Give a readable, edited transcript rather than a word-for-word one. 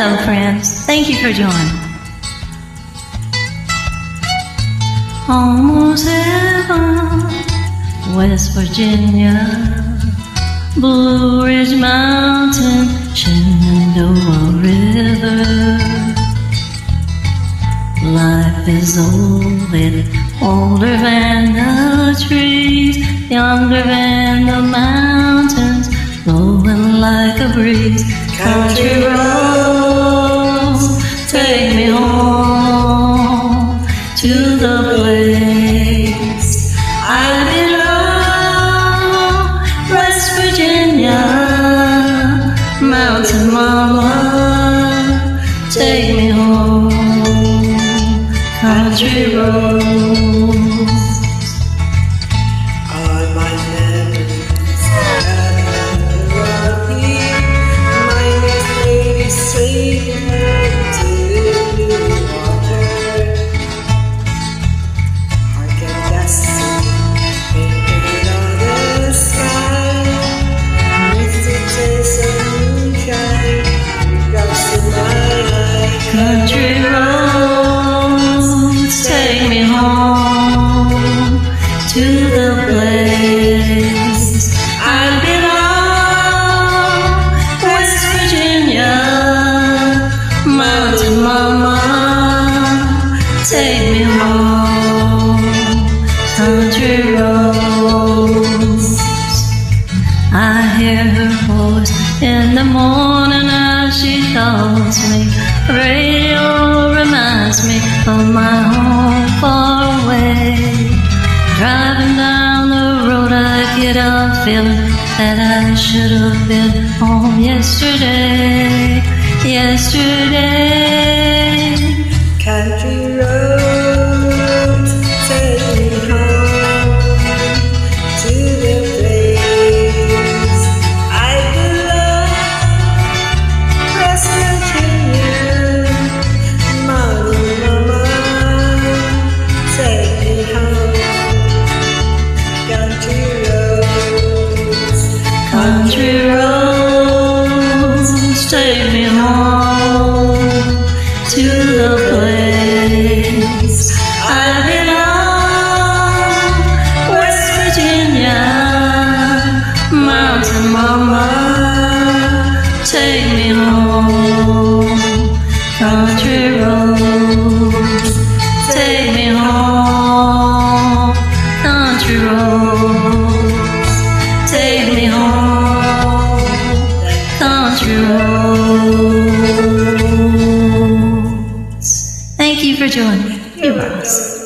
Hello, friends. Thank you for joining. Almost heaven, West Virginia, Blue Ridge Mountain, Shenandoah River. Life is old, it's older than the trees, younger than the mountains, blowing like a breeze. Country roads, take me home to the place I belong. West Virginia, mountain mama, take me home. Country roads. All my memories and rocky, mine is lady straight to blue water. Hark and destiny painted on the sky, misty taste of moonshine drops in my eye. Country roads, take me home to the place I belong. West Virginia, mountain mama, take me home. Country roads. I hear her voice in the morning as she calls me. Radio reminds me of my home far away. Driving down the road, I get a feeling that I should have been home yesterday. Country roads, take me home to the place I belong. West Virginia, mountain mama, take me home. Country roads, Country roads, take me home to the place I belong. West Virginia, mountain mama, take me home. Country roads, take me home. Country roads, take me home. Country roads. Thank you for joining me. Be Ross.